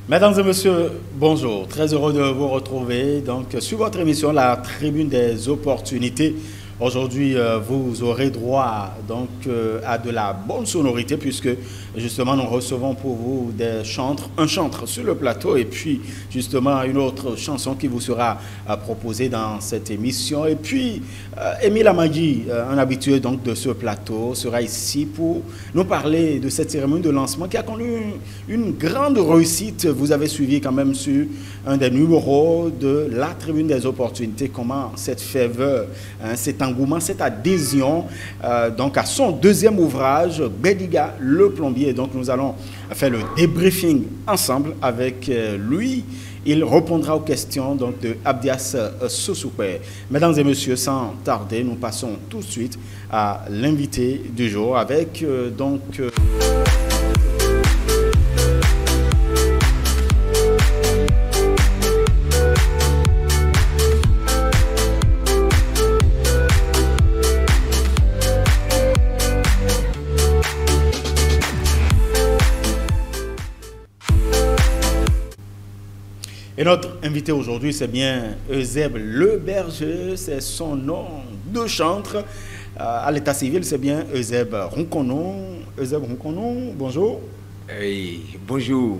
Mesdames et messieurs, bonjour. Très heureux de vous retrouver donc, sur votre émission La Tribune des Opportunités. Aujourd'hui, vous aurez droit donc, à de la bonne sonorité puisque justement nous recevons pour vous des chantres, un chantre sur le plateau et puis justement une autre chanson qui vous sera proposée dans cette émission. Et puis, Émile Amagui, un habitué donc, de ce plateau, sera ici pour nous parler de cette cérémonie de lancement qui a connu une grande réussite. Vous avez suivi quand même sur un des numéros de La Tribune des Opportunités comment cette ferveur, cet engouement, cette adhésion donc à son deuxième ouvrage, Bédiga le plombier. Donc nous allons faire le débriefing ensemble avec lui. Il répondra aux questions donc, de Abdias Sosoupé. Mesdames et messieurs, sans tarder, nous passons tout de suite à l'invité du jour avec Et notre invité aujourd'hui, c'est bien Eusèbe Le Berger, c'est son nom de chantre. À l'état civil, c'est bien Eusèbe Ronkonon. Eusèbe Ronkonon, bonjour. Hey, bonjour,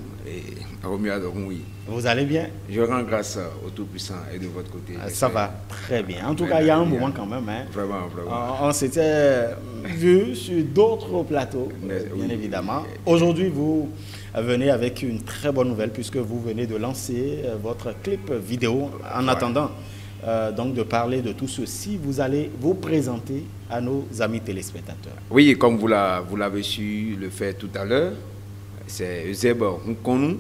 Romuald Adoroui. Vous allez bien? Je rends grâce au Tout-Puissant et de votre côté. Ça va très bien. En tout cas, il y a un moment quand même. Hein. Vraiment. On s'était vu sur d'autres plateaux, bien évidemment. Aujourd'hui, vous venez avec une très bonne nouvelle puisque vous venez de lancer votre clip vidéo. En attendant donc de parler de tout ceci, vous allez vous présenter à nos amis téléspectateurs. Oui, comme vous l'avez su le faire tout à l'heure, c'est Eusèbe Ronkonon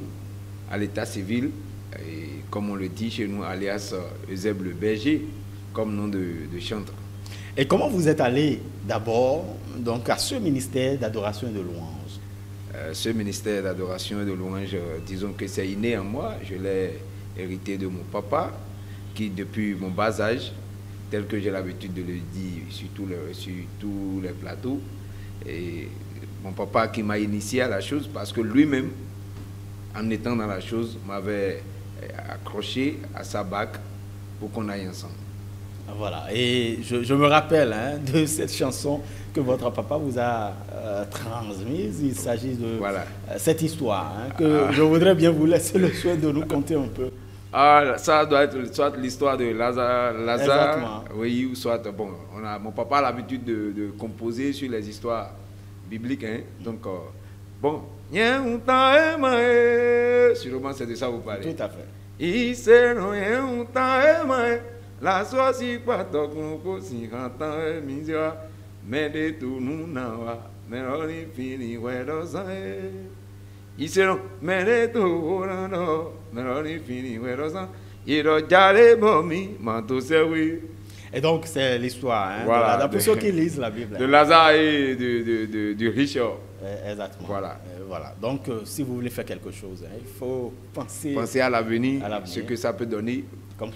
à l'état civil, et comme on le dit chez nous, alias Eusèbe Le Berger, comme nom de chantre. Et comment vous êtes allé d'abord donc à ce ministère d'adoration et de louange? Ce ministère d'adoration et de louange, disons que c'est inné en moi. Je l'ai hérité de mon papa, qui depuis mon bas âge, tel que j'ai l'habitude de le dire sur tous les plateaux, et mon papa qui m'a initié à la chose parce que lui-même, en étant dans la chose, m'avait accroché à sa bague pour qu'on aille ensemble. Voilà, et je me rappelle de cette chanson que votre papa vous a transmise. Il s'agit de cette histoire que je voudrais bien vous laisser le soin de nous conter un peu. Ah, ça doit être soit l'histoire de Lazare, oui, ou soit, bon, mon papa a l'habitude de composer sur les histoires bibliques, donc, bon, sûrement c'est de ça que vous parlez. Tout à fait. La soie pas donc si cantant misère mais de tout nous n'a mais on y finit ouais dans ça ils seront mais de tout non mais on y finit ouais dans ça il a jalé bomi manteau c'est oui. Et donc c'est l'histoire voilà, pour ceux qui lisent la Bible de Lazare et du Richard. Exactement. Voilà. Voilà. Donc si vous voulez faire quelque chose, il faut penser à l'avenir, ce que ça peut donner.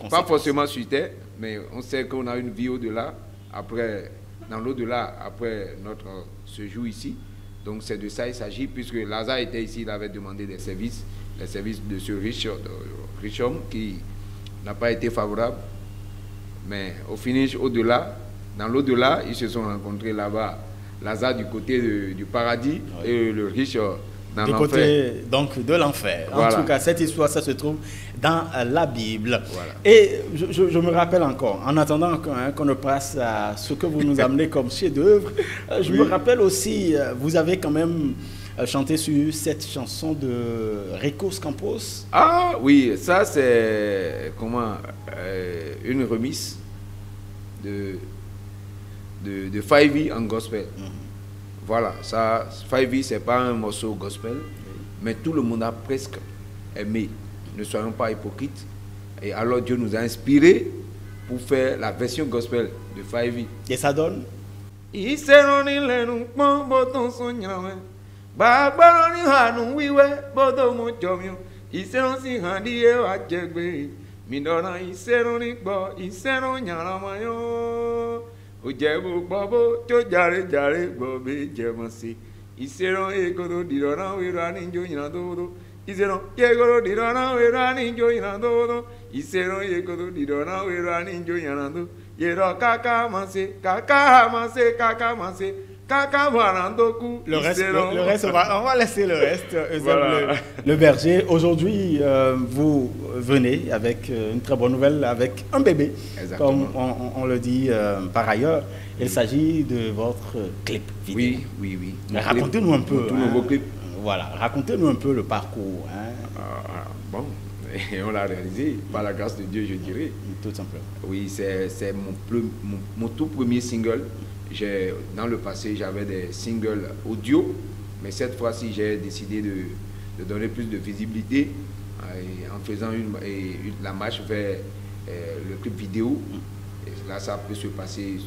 Pas forcément sur terre, mais on sait qu'on a une vie au-delà, après, dans l'au-delà, après notre séjour ici. Donc c'est de ça il s'agit, puisque Lazare était ici, il avait demandé des services, les services de ce riche homme qui n'a pas été favorable. Mais au finish, au-delà, dans l'au-delà, ils se sont rencontrés là-bas. Lazare du côté du paradis et le riche dans du côté donc de l'enfer. Voilà. En tout cas, cette histoire, ça se trouve dans la Bible. Voilà. Et je me rappelle encore, en attendant qu'on ne passe à ce que vous nous amenez comme chef-d'œuvre, je me rappelle aussi, vous avez quand même chanté sur cette chanson de Ricos Campos. Ah oui, ça c'est une remise de Fivey en gospel. Voilà, ça, Fivey, c'est pas un morceau gospel, mais tout le monde a presque aimé. Ne soyons pas hypocrites. Et alors Dieu nous a inspirés pour faire la version gospel de Fivey. Et ça donne? Ojebo babo to jare bobe jemosi. Isero e kodo dirona wira ninjo nyina dodo. Isero yegoro dirona werani joinando. Isero yegoro dirona werani joinando. Yero kaka manse, kaka manse, kaka manse. Le reste on va laisser le reste. Voilà. Le berger. Aujourd'hui, vous venez avec une très bonne nouvelle, avec un bébé. Exactement. Comme on le dit par ailleurs. Il s'agit de votre clip vidéo. Oui. Racontez-nous un peu. Tout nouveau clip. Voilà, racontez-nous un peu le parcours. Bon, et on l'a réalisé par la grâce de Dieu, je dirais. Tout simplement. Oui, c'est mon tout premier single. Dans le passé, j'avais des singles audio, mais cette fois-ci, j'ai décidé de donner plus de visibilité en faisant la marche vers le clip vidéo. Et là, ça peut se passer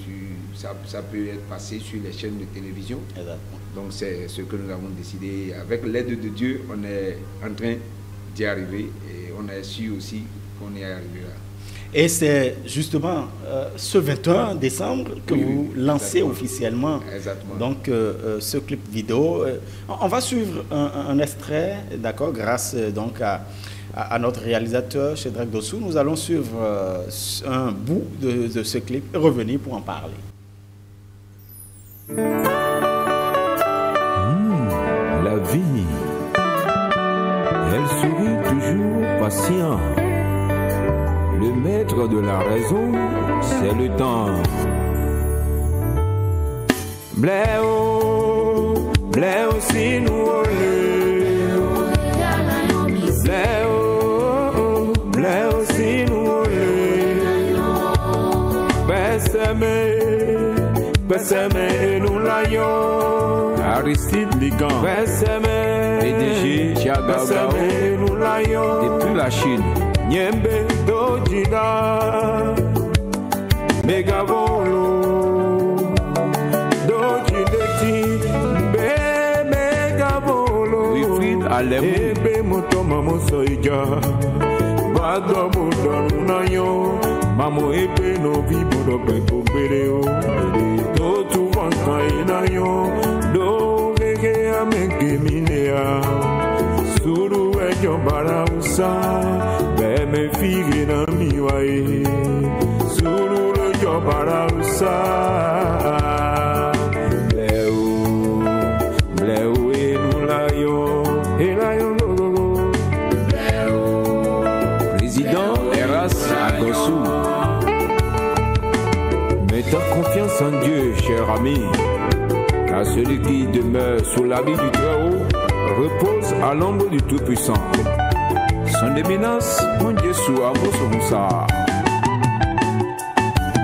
ça peut être passé sur les chaînes de télévision. Exactement. Donc, c'est ce que nous avons décidé. Avec l'aide de Dieu, on est en train d'y arriver et on a su aussi qu'on y arrivera. Et c'est justement ce 21 décembre que vous lancez officiellement donc, ce clip vidéo. On va suivre un extrait, d'accord, grâce donc à notre réalisateur, Shedrack Dossou. Nous allons suivre un bout de ce clip et revenir pour en parler. La vie, elle sourit toujours patient. Le maître de la raison, c'est le temps. Bléo, bléo si nous olé. Bléo, bléo si nous olé. Besseme nous l'ayon. Aristide Ligan. Besseme, PDG, Chiagagao. Nous l'ayon. Depuis la Chine. Nyembe dojida megavolo dojideti be megavolo Wilfried Alem ebe motoma mosoija bado modonu nayo mamo ebe no vibodo beko bereo do tu vanka inayo do gege amenge minea suru ejo barausa me figure na mi wae suru lo jobara usa bleu enulayo elayo logo président Eras Agossou. Mets ta confiance en Dieu, cher ami, car celui qui demeure sous l'habit du Très-Haut repose à l'ombre du Tout-Puissant. Son éminence, mon Dieu, sous Amosomoussa.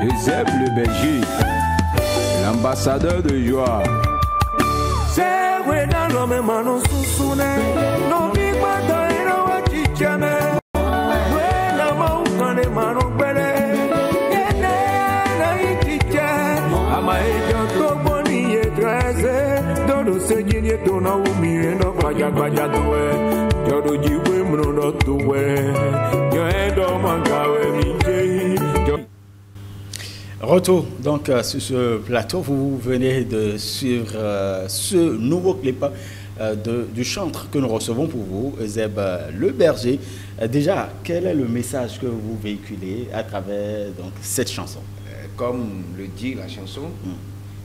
Euseb le berger, l'ambassadeur de joie. C'est vrai dans l'homme, manon soussoune, non, mi mata et non, chichane. Ouais, la main, quand les manon belle, yene, la chichane. Amaïka, toboni, et trésé, dans le seigneur, ton aoumi, et non, vaja, doué. Retour donc sur ce plateau, vous venez de suivre ce nouveau clip du chantre que nous recevons pour vous, Zeb le berger. Déjà, quel est le message que vous véhiculez à travers donc, cette chanson? Comme le dit la chanson,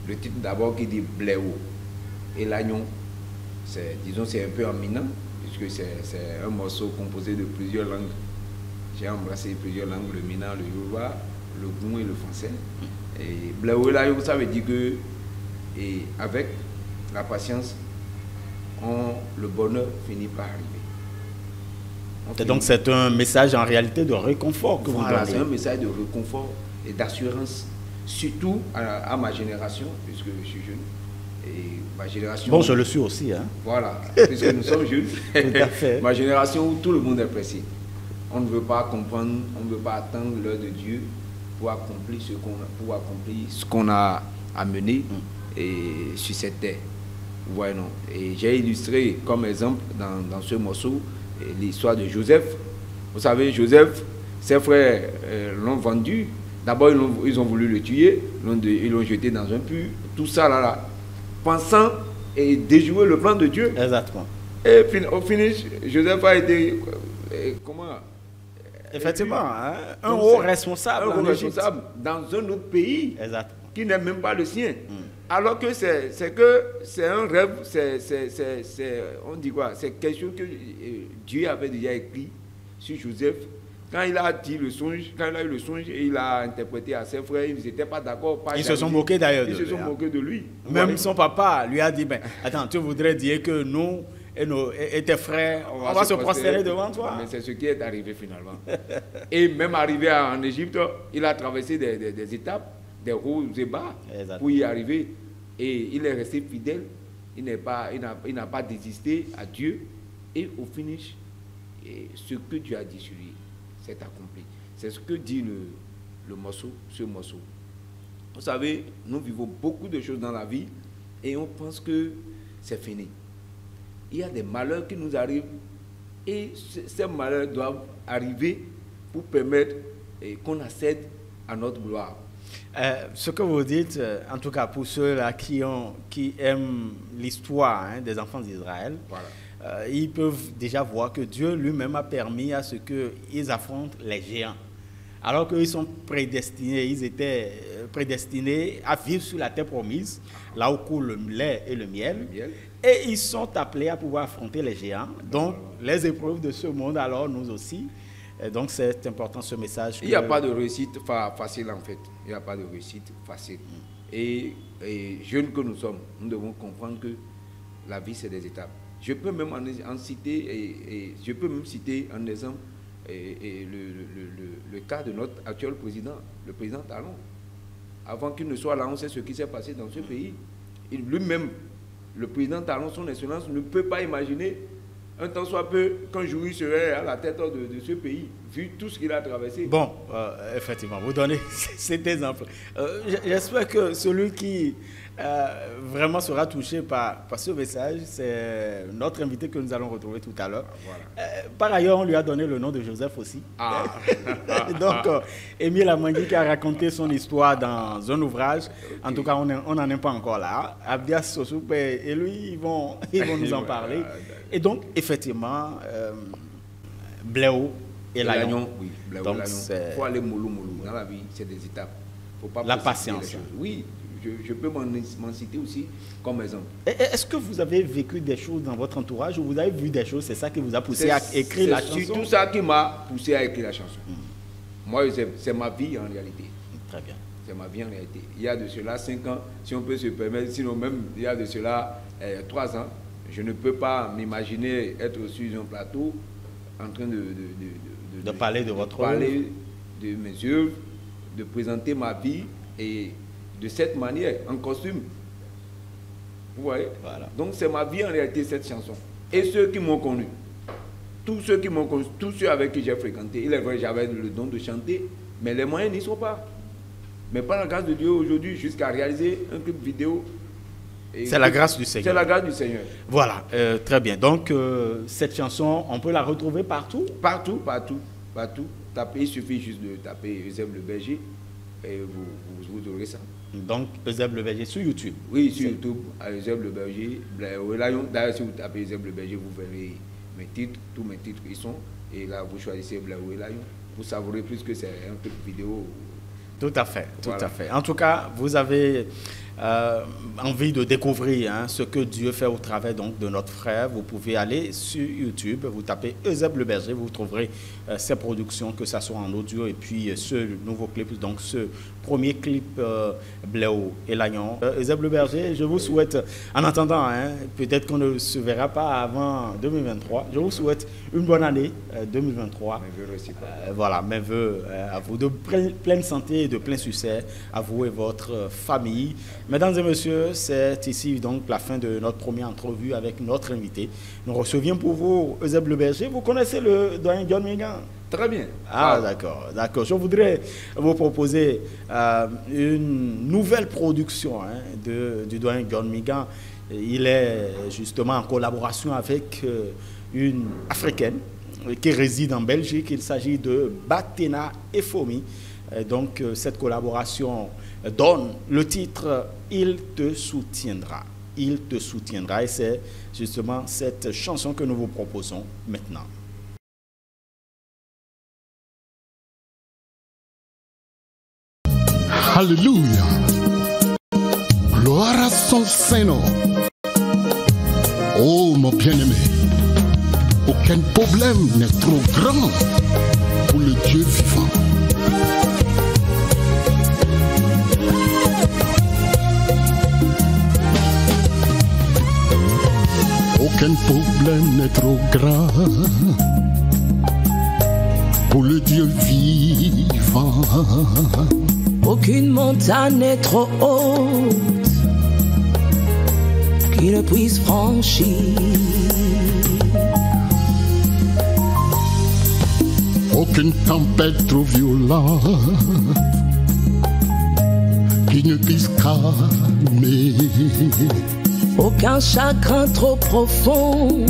le titre d'abord qui dit Bléo et l'agnon, disons c'est un peu emminent, puisque c'est un morceau composé de plusieurs langues. J'ai embrassé plusieurs langues, le mina, le yoruba, le goun et le français. Et Bléo et l'agnon, ça veut dire que avec la patience, le bonheur finit par arriver. Et donc c'est un message en réalité de réconfort que vous donnez. C'est un message de réconfort et d'assurance, surtout à ma génération, puisque je suis jeune. Et ma génération... Bon, je le suis aussi. Hein. Voilà, puisque nous sommes jeunes. Tout à fait. Ma génération où tout le monde est pressé. On ne veut pas comprendre, on ne veut pas attendre l'heure de Dieu pour accomplir ce qu'on a amené sur cette terre. Ouais, non. Et j'ai illustré comme exemple dans ce morceau l'histoire de Joseph. Vous savez, Joseph, ses frères l'ont vendu. D'abord, ils ont voulu le tuer, ils l'ont jeté dans un puits. Tout ça, là, pensant et déjouer le plan de Dieu. Exactement. Et au finish, Joseph a été... comment? Effectivement, hein, un haut responsable. Un haut responsable dans un autre pays. Exactement. Qui n'est même pas le sien. Alors que c'est un rêve, on dit quoi? C'est quelque chose que Dieu avait déjà écrit sur Joseph. Quand il a dit le songe, quand il a eu le songe et il a interprété à ses frères, ils n'étaient pas d'accord. Ils se sont moqués d'ailleurs. Ils se sont moqués de lui. Même son papa lui a dit, ben, attends, tu voudrais dire que nous et tes frères, on va se prosterner devant toi. Mais c'est ce qui est arrivé finalement. Et même arrivé en Égypte, il a traversé des étapes, des hauts et bas pour y arriver. Et il est resté fidèle. Il n'a pas désisté à Dieu. Et au finish, ce que Dieu a dit sur lui s'est accompli. C'est ce que dit le morceau, ce morceau. Vous savez, nous vivons beaucoup de choses dans la vie et on pense que c'est fini. Il y a des malheurs qui nous arrivent et ces malheurs doivent arriver pour permettre qu'on accède à notre gloire. Ce que vous dites, en tout cas pour ceux-là qui aiment l'histoire des enfants d'Israël, voilà. Ils peuvent déjà voir que Dieu lui-même a permis à ce qu'ils affrontent les géants. Alors qu'ils sont prédestinés, ils étaient prédestinés à vivre sur la terre promise, là où coule le lait et le miel. Et ils sont appelés à pouvoir affronter les géants. Donc, les épreuves de ce monde, alors nous aussi. Et donc, c'est important ce message. Il n'y a pas de réussite facile en fait. Il n'y a pas de réussite facile. Et jeunes que nous sommes, nous devons comprendre que la vie, c'est des étapes. Je peux même en citer, je peux même citer un exemple, le cas de notre actuel président, le président Talon. Avant qu'il ne soit là, on sait ce qui s'est passé dans ce pays. Lui-même, le président Talon, son excellence, ne peut pas imaginer un temps soit peu qu'un jour il serait à la tête de ce pays, vu tout ce qu'il a traversé. Bon, effectivement, vous donnez cet exemple. J'espère que celui qui vraiment sera touché par ce message, c'est notre invité que nous allons retrouver tout à l'heure. Voilà. Par ailleurs, on lui a donné le nom de Joseph aussi. Donc, Émile Amangui qui a raconté son histoire dans un ouvrage. En tout cas, on n'en est pas encore là. Abdias Sosoupe et lui, ils vont nous en parler. Et donc, effectivement, Bléau et Lagnon. Oui, Bléau et Lagnon. Il faut aller mollo. Dans la vie, c'est des étapes. Faut pas la patience. Oui, je peux m'en citer aussi comme exemple. Est-ce que vous avez vécu des choses dans votre entourage ou vous avez vu des choses, c'est ça qui vous a poussé à écrire la chanson? C'est tout ça qui m'a poussé à écrire la chanson. Moi, c'est ma vie en réalité. Très bien. C'est ma vie en réalité. Il y a de cela 5 ans, si on peut se permettre, sinon même il y a de cela 3 ans, je ne peux pas m'imaginer être sur un plateau en train de parler de votre parler de mes œuvres, de présenter ma vie et de cette manière, en costume. Vous voyez? Voilà. Donc c'est ma vie en réalité, cette chanson. Et ceux qui m'ont connu, tous ceux qui m'ont connu, tous ceux avec qui j'ai fréquenté, il est vrai, j'avais le don de chanter, mais les moyens n'y sont pas. Mais par la grâce de Dieu aujourd'hui, jusqu'à réaliser un clip vidéo. C'est la grâce du Seigneur. C'est la grâce du Seigneur. Voilà, très bien. Donc, cette chanson, on peut la retrouver partout? Partout. Tapez, il suffit juste de taper Eusèbe Le Berger et vous aurez ça. Donc, Eusèbe Le Berger sur YouTube? Oui, sur YouTube, Eusèbe Le Berger. D'ailleurs, si vous tapez Eusèbe Le Berger, vous verrez mes titres, tous mes titres qui sont. Et là, vous choisissez Bléau et Lagnon. Vous saurez plus que c'est un clip vidéo. Tout à fait. En tout cas, vous avez envie de découvrir ce que Dieu fait au travers donc, de notre frère. Vous pouvez aller sur YouTube, vous tapez Eusèbe Le Berger, vous trouverez ses productions, que ce soit en audio et puis ce nouveau clip, donc ce premier clip Bléau et Lagnon. Eusèbe Le Berger, je vous souhaite, en attendant, peut-être qu'on ne se verra pas avant 2023, je vous souhaite une bonne année 2023. Voilà, mes voeux à vous de pleine santé et de plein succès à vous et votre famille. Mesdames et messieurs, c'est ici donc la fin de notre première entrevue avec notre invité. Nous recevions pour vous Eusèbe Le Berger. Vous connaissez le doyen John Mingan? Très bien. D'accord. Je voudrais vous proposer une nouvelle production du doyen John Mingan. Il est justement en collaboration avec une Africaine qui réside en Belgique. Il s'agit de Batena Efomi. Donc, cette collaboration donne le titre « Il te soutiendra ». il te soutiendra. Et c'est justement cette chanson que nous vous proposons maintenant. Alléluia. Gloire à son Seigneur. Oh mon bien-aimé, aucun problème n'est trop grand pour le Dieu vivant. Aucun problème n'est trop grand pour le Dieu vivant. Aucune montagne n'est trop haute qui ne puisse franchir. Aucune tempête trop violente qui ne puisse calmer. Aucun chagrin trop profond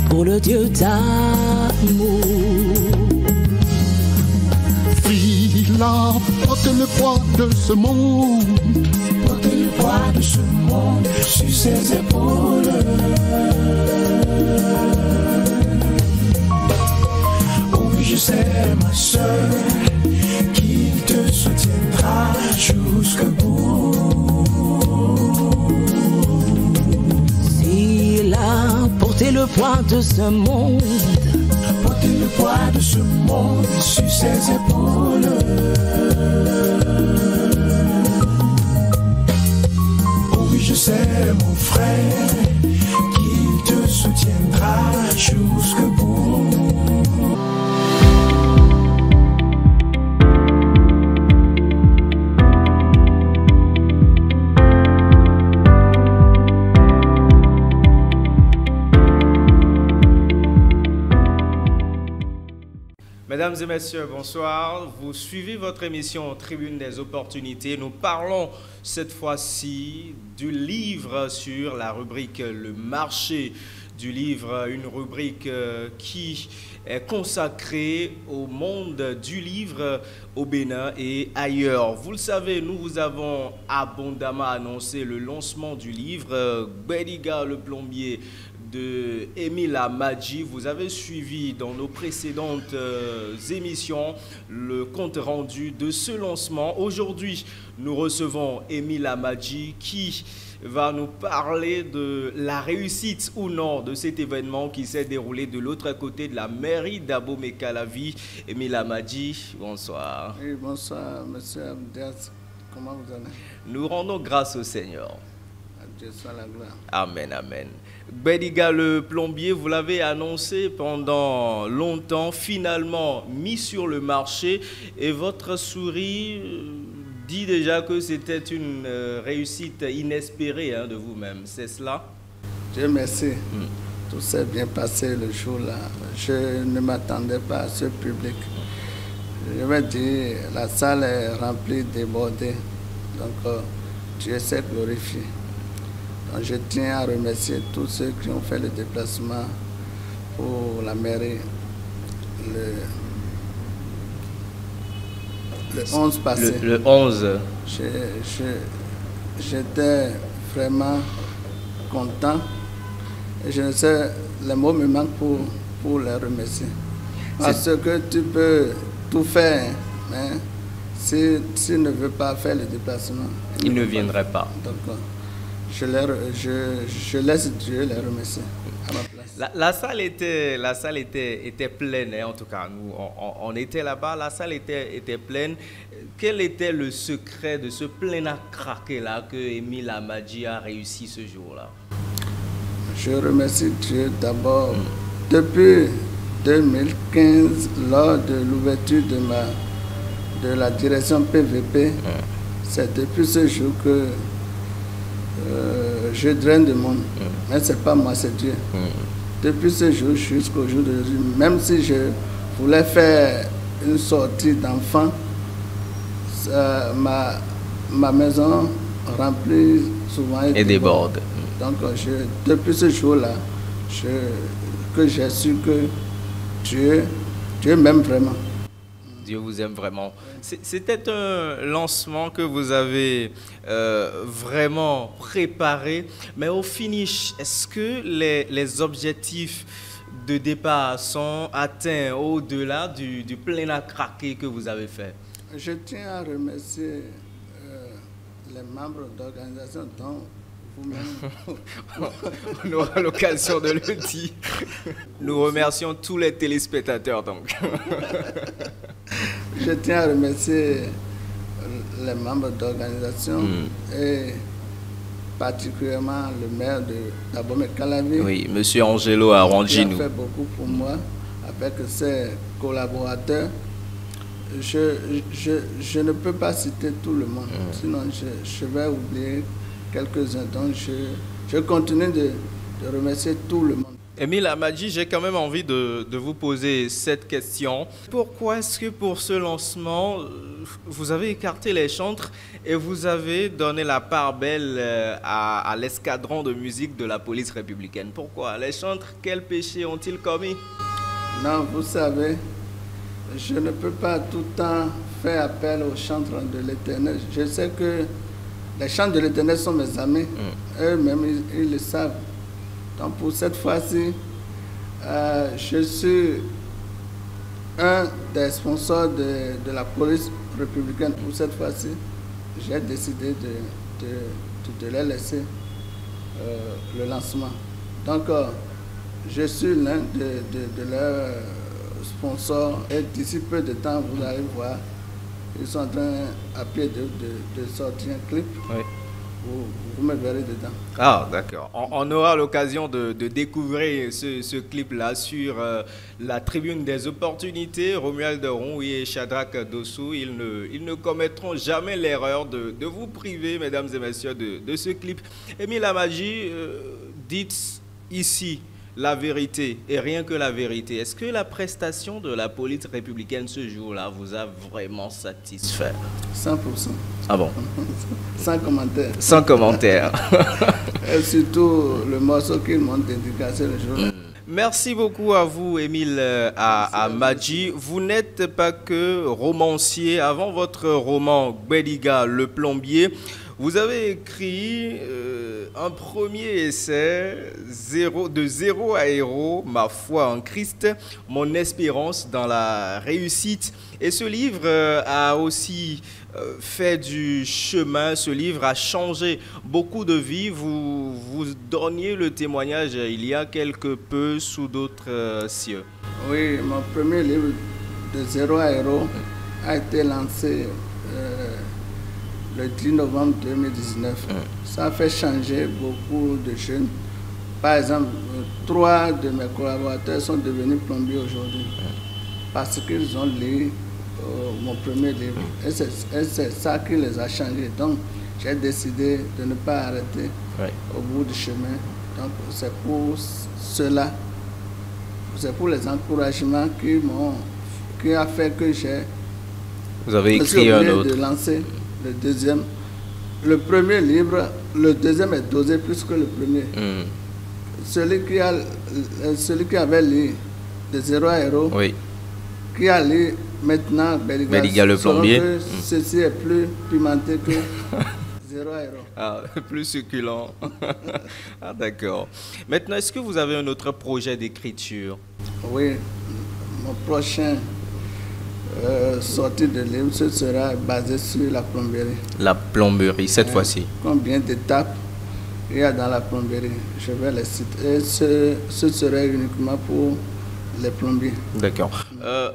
pour le Dieu d'amour. Fille-là, porte le poids de ce monde. Porte le poids de ce monde sur ses épaules. Oh oui, je sais, ma soeur, qu'il te soutiendra jusqu'au bout. S'il a porté le poids de ce monde, porter le poids de ce monde sur ses épaules. Oh oui, je sais, mon frère, qu'il te soutiendra jusqu'au bout. Mesdames et messieurs, bonsoir. Vous suivez votre émission Tribune des opportunités. Nous parlons cette fois-ci du livre sur la rubrique Le marché du livre, une rubrique qui est consacrée au monde du livre au Bénin et ailleurs. Vous le savez, nous vous avons abondamment annoncé le lancement du livre Gbediga le plombier de Émile Amadji. Vous avez suivi dans nos précédentes émissions le compte rendu de ce lancement. Aujourd'hui, nous recevons Émile Amadji qui va nous parler de la réussite ou non de cet événement qui s'est déroulé de l'autre côté de la mairie d'Abomey-Calavi. Émile Amadji, bonsoir. Oui, bonsoir, monsieur Abdias. Comment vous allez? Nous rendons grâce au Seigneur. Dieu soit la gloire. Amen, amen. Gbediga le plombier, vous l'avez annoncé pendant longtemps, finalement mis sur le marché, et votre souris dit déjà que c'était une réussite inespérée de vous-même, c'est cela? Dieu merci. Tout s'est bien passé le jour-là. Je ne m'attendais pas à ce public. Je vais dire, la salle est remplie, débordée. Donc, Dieu s'est glorifié. Donc, je tiens à remercier tous ceux qui ont fait le déplacement pour la mairie le 11 passé. Le 11. J'étais vraiment content. Et je ne sais, les mots me manquent pour les remercier. Parce que tu peux tout faire, mais s'il ne veut pas faire le déplacement, il ne viendrait pas. Donc, je laisse Dieu les remercier à ma place. La salle était pleine, en tout cas. Nous, on était là-bas, la salle était pleine. Quel était le secret de ce plein à craquer-là que Émile Amadji a réussi ce jour-là? Je remercie Dieu d'abord. Depuis 2015, lors de l'ouverture de la direction PVP, c'est depuis ce jour que je draine du monde. Mais ce n'est pas moi, c'est Dieu. Depuis ce jour jusqu'au jour d'aujourd'hui, même si je voulais faire une sortie d'enfants, ma maison remplit souvent et déborde. Donc, depuis ce jour-là, que j'ai su que Dieu m'aime vraiment. Dieu vous aime vraiment. C'était un lancement que vous avez vraiment préparé, mais au finish, est-ce que les objectifs de départ sont atteints au-delà du plein à craquer que vous avez fait? Je tiens à remercier les membres d'organisation dont vous-même. On aura l'occasion de le dire. Nous remercions tous les téléspectateurs donc. Je tiens à remercier les membres d'organisation et particulièrement le maire de Abomey-Calavi. Oui, M. Angelo Arrangino. Il a fait beaucoup pour moi avec ses collaborateurs. Je ne peux pas citer tout le monde, sinon je vais oublier quelques-uns. Donc je continue de remercier tout le monde. Émile Amadji, j'ai quand même envie de vous poser cette question. Pourquoi est-ce que pour ce lancement, vous avez écarté les chantres et vous avez donné la part belle à l'escadron de musique de la police républicaine? Pourquoi? Les chantres, quel péché ont-ils commis? Non, vous savez, je ne peux pas tout le temps faire appel aux chantres de l'Éternel. Je sais que les chantres de l'Éternel sont mes amis. Eux-mêmes, ils le savent. Donc pour cette fois-ci, je suis un des sponsors de la police républicaine. Pour cette fois-ci, j'ai décidé de les laisser le lancement. Donc je suis l'un de leurs sponsors et d'ici peu de temps, vous allez voir, ils sont en train à pied de sortir un clip. Oui. Vous me verrez dedans. Ah, d'accord. On aura l'occasion de découvrir ce clip-là sur la tribune des opportunités. Romuald Ronwi et Shadrach Dossou, ils ne commettront jamais l'erreur de vous priver, mesdames et messieurs, de ce clip. Émile Amadji, dites ici la vérité et rien que la vérité. Est-ce que la prestation de la police républicaine ce jour-là vous a vraiment satisfait? 100%. Ah bon? Sans commentaire. Sans commentaire. Et surtout le morceau qu'ils m'ont dédicacé le jour-là. Merci beaucoup à vous, Émile Amadji. Vous n'êtes pas que romancier. Avant votre roman Gbediga, le plombier, vous avez écrit un premier essai, de zéro à héros, ma foi en Christ, mon espérance dans la réussite. Et ce livre a aussi fait du chemin, ce livre a changé beaucoup de vies. Vous donniez le témoignage il y a quelque peu sous d'autres cieux. Oui, mon premier livre, de zéro à héros, a été lancé le 10 novembre 2019. Ça a fait changer beaucoup de jeunes. Par exemple, 3 de mes collaborateurs sont devenus plombiers aujourd'hui parce qu'ils ont lu mon premier livre. Et c'est ça qui les a changés. Donc, j'ai décidé de ne pas arrêter au bout du chemin. Donc, c'est pour cela, c'est pour les encouragements qui a fait que Vous avez écrit un autre. De lancer le deuxième. Le premier livre, le deuxième est dosé plus que le premier. Celui qui avait lu de zéro à héros, qui a lu maintenant Gbediga le plombier, ceci est plus pimenté que zéro à héros. Ah, plus succulent. Ah, d'accord. Maintenant, est-ce que vous avez un autre projet d'écriture? Oui, mon prochain sortie de livre, ce sera basé sur la plomberie. La plomberie, cette fois-ci. Combien d'étapes il y a dans la plomberie? Je vais les citer. Et ce serait uniquement pour les plombiers. D'accord.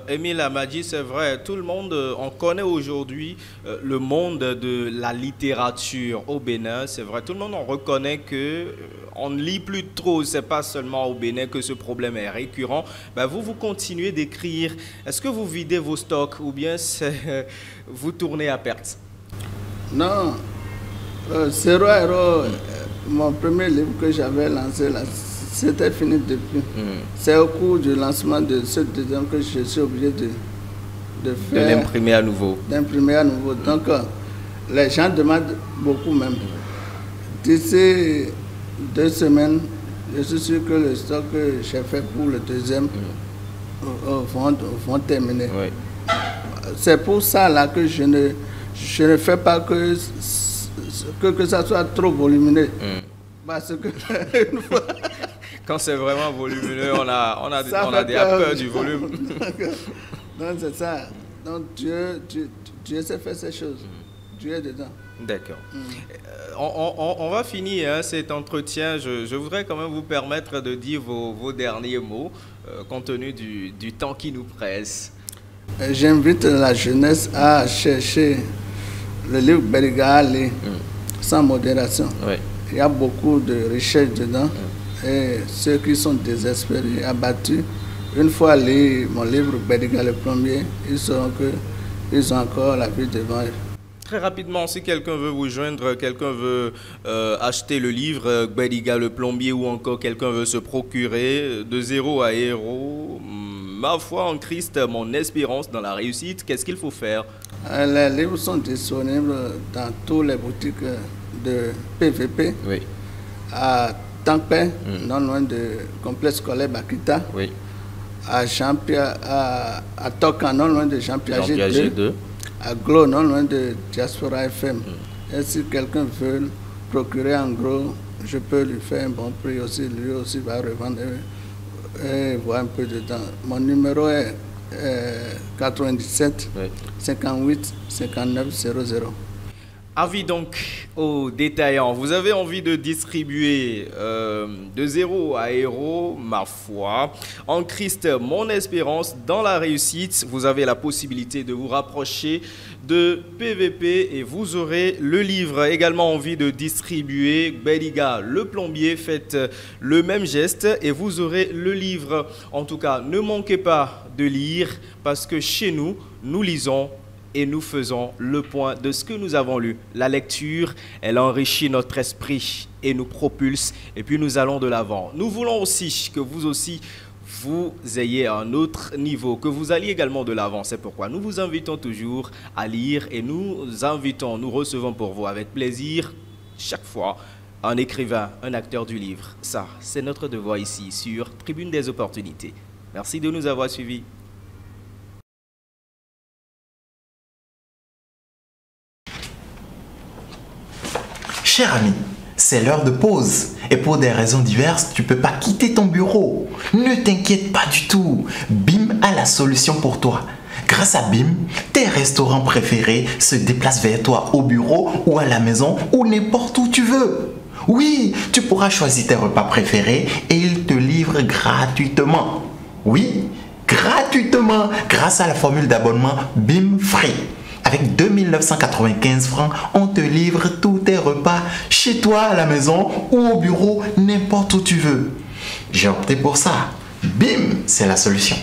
Émile Amadji, c'est vrai, tout le monde, on connaît aujourd'hui le monde de la littérature au Bénin, c'est vrai, tout le monde on reconnaît que on ne lit plus trop, c'est pas seulement au Bénin que ce problème est récurrent. Ben vous continuez d'écrire. Est-ce que vous videz vos stocks ou bien vous tournez à perte? Non, zéro à héros, mon premier livre que j'avais lancé là, c'était fini depuis. C'est au cours du lancement de ce deuxième que je suis obligé de faire. De l'imprimer à nouveau. D'imprimer à nouveau. Donc, les gens demandent beaucoup même. D'ici 2 semaines, je suis sûr que le stock que j'ai fait pour le deuxième vont terminer. c'est pour ça là que je ne fais pas que ça soit trop volumineux. Parce que une fois, quand c'est vraiment volumineux, on a déjà peur du volume. Donc c'est ça. Donc Dieu sait faire ces choses. Dieu est dedans. D'accord. On va finir cet entretien. Je voudrais quand même vous permettre de dire vos derniers mots, compte tenu du temps qui nous presse. J'invite la jeunesse à chercher le livre Bediga sans modération. Oui. Il y a beaucoup de richesses dedans. Et ceux qui sont désespérés, abattus, une fois lu mon livre Bediga le plombier, ils sauront qu'ils ont encore la vie devant eux. Très rapidement, si quelqu'un veut vous joindre, quelqu'un veut acheter le livre Bediga le plombier ou encore quelqu'un veut se procurer de zéro à héros, ma foi en Christ, mon espérance dans la réussite, qu'est-ce qu'il faut faire? Les livres sont disponibles dans toutes les boutiques de PVP, oui. À Tampé, non loin du complexe scolaire Bakita, oui. À Tokan, non loin de Jean-Pierre 2. À Glo, non loin de Diaspora FM. Et si quelqu'un veut procurer en gros, je peux lui faire un bon prix aussi. Lui aussi va revendre et voir un peu dedans. Mon numéro est 97 oui. 58 59 00. Avis donc aux détaillants. Vous avez envie de distribuer de zéro à héros, ma foi. En Christ, mon espérance dans la réussite. Vous avez la possibilité de vous rapprocher de PVP et vous aurez le livre. Également envie de distribuer Bediga le plombier. Faites le même geste et vous aurez le livre. En tout cas, ne manquez pas de lire parce que chez nous, nous lisons et nous faisons le point de ce que nous avons lu. La lecture, elle enrichit notre esprit et nous propulse et puis nous allons de l'avant. Nous voulons aussi que vous aussi, vous ayez un autre niveau, que vous alliez également de l'avant. C'est pourquoi nous vous invitons toujours à lire et nous recevons pour vous avec plaisir chaque fois un écrivain, un acteur du livre. Ça, c'est notre devoir ici sur Tribune des Opportunités. Merci de nous avoir suivis. Cher ami, c'est l'heure de pause et pour des raisons diverses, tu ne peux pas quitter ton bureau. Ne t'inquiète pas du tout, BIM a la solution pour toi. Grâce à BIM, tes restaurants préférés se déplacent vers toi au bureau ou à la maison ou n'importe où tu veux. Oui, tu pourras choisir tes repas préférés et ils te livrent gratuitement. Oui, gratuitement grâce à la formule d'abonnement BIM Free. Avec 2995 francs, on te livre tous tes repas chez toi, à la maison ou au bureau, n'importe où tu veux. J'ai opté pour ça. BIM, c'est la solution.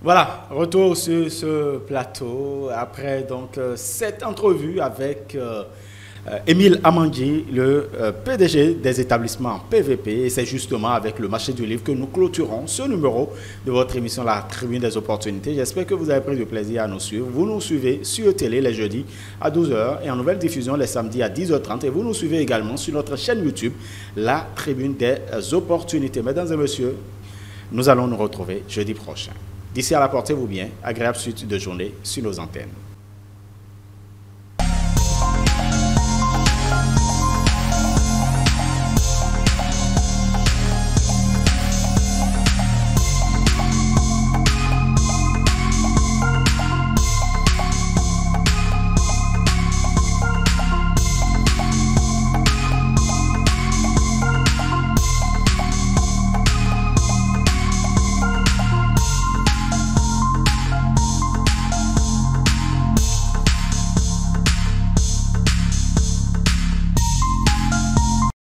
Voilà, retour sur ce plateau après donc cette entrevue avec Émile Amandji, le PDG des établissements PVP. Et c'est justement avec le marché du livre que nous clôturons ce numéro de votre émission La Tribune des Opportunités. J'espère que vous avez pris du plaisir à nous suivre. Vous nous suivez sur télé les jeudis à 12h et en nouvelle diffusion les samedis à 10h30. Et vous nous suivez également sur notre chaîne YouTube La Tribune des Opportunités. Mesdames et messieurs, nous allons nous retrouver jeudi prochain. D'ici à là, portez-vous bien. Agréable suite de journée sur nos antennes.